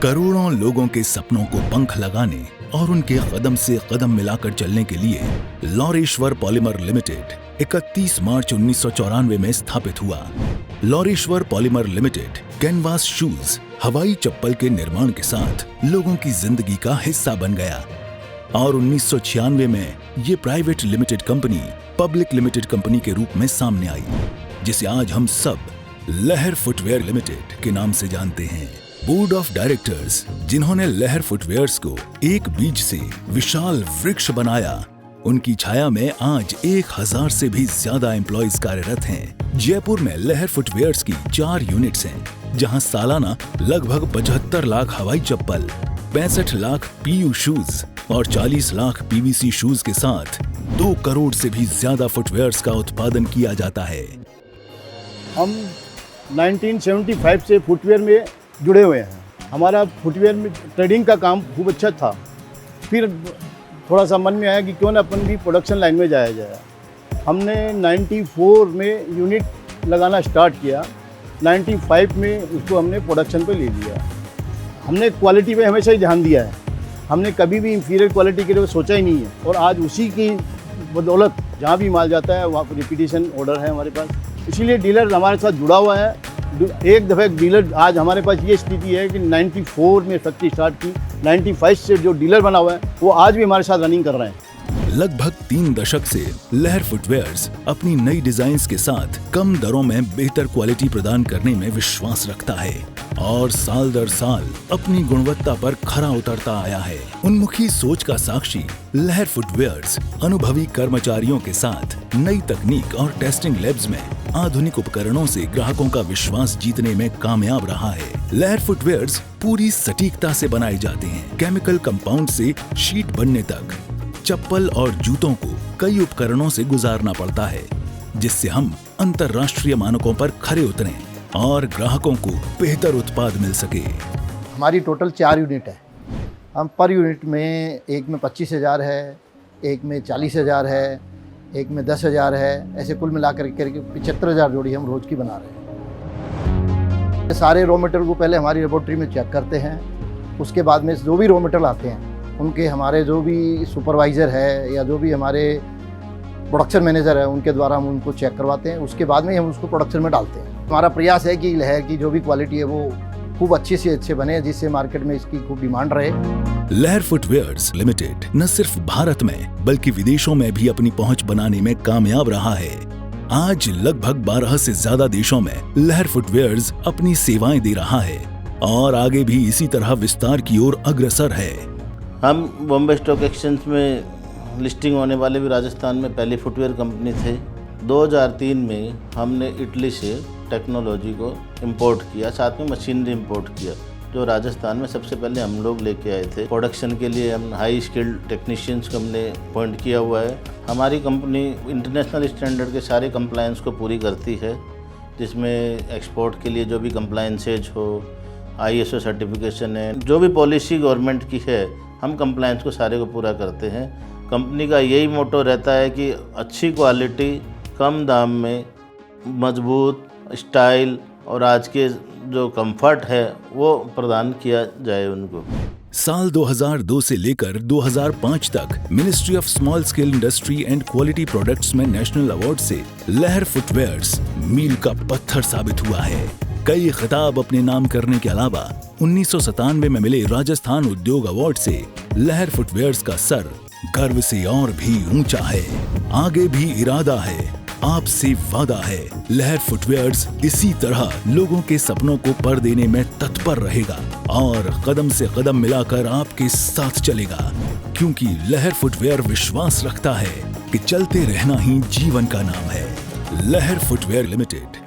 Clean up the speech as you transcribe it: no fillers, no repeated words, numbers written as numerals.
करोड़ों लोगों के सपनों को पंख लगाने और उनके कदम से कदम मिलाकर चलने के लिए लौरेश्वर पॉलीमर लिमिटेड 31 मार्च 1994 में स्थापित हुआ। लौरेश्वर पॉलीमर लिमिटेड कैनवास शूज हवाई चप्पल के निर्माण के साथ लोगों की जिंदगी का हिस्सा बन गया और 1996 में ये private limited company public limited company के रूप में सामने आई, जिसे आज हम सब लहर फुटवेयर लिमिटेड के नाम से जानते हैं। बोर्ड ऑफ डायरेक्टर्स जिन्होंने लहर फुटवेयर्स को एक बीज से विशाल वृक्ष बनाया, उनकी छाया में आज 1000 से भी ज्यादा एम्प्लॉइज कार्यरत हैं। जयपुर में लहर फुटवेयर्स की 4 यूनिट्स हैं, जहां सालाना लगभग 75 लाख हवाई चप्पल, 65 लाख PU शूज और 40 लाख PVC शूज के साथ 2 करोड़ से भी ज्यादा फुटवेयर्स का उत्पादन किया जाता है। हम 1975 से फुटवेयर में जुड़े हुए हैं। हमारा फुटवेयर में ट्रेडिंग का काम खूब अच्छा था। फिर थोड़ा सा मन में आया कि क्यों ना अपन भी प्रोडक्शन लाइन में जाया जाए। हमने 94 में यूनिट लगाना स्टार्ट किया, 95 में उसको हमने प्रोडक्शन पे ले लिया। हमने क्वालिटी पे हमेशा ही ध्यान दिया है, हमने कभी भी इंफीरियर क्वालिटी के लिए सोचा ही नहीं है और आज उसी की बदौलत जहाँ भी माल जाता है वहाँ पर रिपीटेशन ऑर्डर है हमारे पास। इसीलिए डीलर हमारे साथ जुड़ा हुआ है। एक दफ़े डीलर आज हमारे पास ये स्थिति है कि 94 में फैक्ट्री स्टार्ट की, 95 से जो डीलर बना हुआ है वो आज भी हमारे साथ रनिंग कर रहे हैं। लगभग 3 दशक से लहर फुटवेयर्स अपनी नई डिजाइन्स के साथ कम दरों में बेहतर क्वालिटी प्रदान करने में विश्वास रखता है और साल दर साल अपनी गुणवत्ता पर खरा उतरता आया है। उन्मुखी सोच का साक्षी लहर फुटवेयर्स अनुभवी कर्मचारियों के साथ नई तकनीक और टेस्टिंग लैब्स में आधुनिक उपकरणों से ग्राहकों का विश्वास जीतने में कामयाब रहा है। लहर फुटवेयर्स पूरी सटीकता से बनाए जाते हैं। केमिकल कंपाउंड से शीट बनने तक चप्पल और जूतों को कई उपकरणों से गुजारना पड़ता है, जिससे हम अंतर्राष्ट्रीय मानकों पर खरे उतरें और ग्राहकों को बेहतर उत्पाद मिल सके। हमारी टोटल 4 यूनिट है। हम पर यूनिट में एक में 25,000 है, एक में 40,000 है, एक में 10,000 है, ऐसे कुल मिलाकर करके 75,000 जोड़ी हम रोज़ की बना रहे हैं। सारे रॉ मटेरियल को पहले हमारी लेबोरेटरी में चेक करते हैं, उसके बाद में जो भी रॉ मटेरियल आते हैं उनके हमारे जो भी सुपरवाइज़र है या जो भी हमारे प्रोडक्शन मैनेजर है उनके द्वारा हम उनको चेक करवाते हैं, उसके बाद में हम उसको प्रोडक्शन में डालते हैं। हमारा प्रयास है कि लहर की जो भी क्वालिटी है वो खूब अच्छे से अच्छे बने, जिससे मार्केट में इसकी खूब डिमांड रहे। लहर फुटवेयर्स लिमिटेड न सिर्फ भारत में बल्कि विदेशों में भी अपनी पहुंच बनाने में कामयाब रहा है। आज लगभग 12 से ज्यादा देशों में लहर फुटवेयर्स अपनी सेवाएं दे रहा है और आगे भी इसी तरह विस्तार की ओर अग्रसर है। हम बॉम्बे स्टॉक एक्सचेंज में लिस्टिंग होने वाले भी राजस्थान में पहली फुटवेयर कंपनी थे। 2003 में हमने इटली से टेक्नोलॉजी को इंपोर्ट किया, साथ में मशीनरी इंपोर्ट किया, जो राजस्थान में सबसे पहले हम लोग लेके आए थे। प्रोडक्शन के लिए हम हाई स्किल्ड टेक्नीशियंस को हमने अपॉइंट किया हुआ है। हमारी कंपनी इंटरनेशनल स्टैंडर्ड के सारे कंप्लायंस को पूरी करती है, जिसमें एक्सपोर्ट के लिए जो भी कंप्लायंसेज हो, ISO सर्टिफिकेशन है, जो भी पॉलिसी गवर्नमेंट की है, हम कंप्लायंस को सारे को पूरा करते हैं। कंपनी का यही मोटो रहता है कि अच्छी क्वालिटी, कम दाम में, मजबूत स्टाइल और आज के जो कंफर्ट है वो प्रदान किया जाए उनको। साल 2002 से लेकर 2005 तक ministry of small scale industry and quality products में नेशनल अवार्ड से लहर फुटवेयर्स मील का पत्थर साबित हुआ है। कई खिताब अपने नाम करने के अलावा 1997 में मिले राजस्थान उद्योग अवार्ड से लहर फुटवेयर्स का सर गर्व से और भी ऊंचा है। आगे भी इरादा है, आपसे वादा है, लहर फुटवेयर्स इसी तरह लोगों के सपनों को पर देने में तत्पर रहेगा और कदम से कदम मिलाकर आपके साथ चलेगा, क्योंकि लहर फुटवेयर विश्वास रखता है कि चलते रहना ही जीवन का नाम है। लहर फुटवेयर लिमिटेड।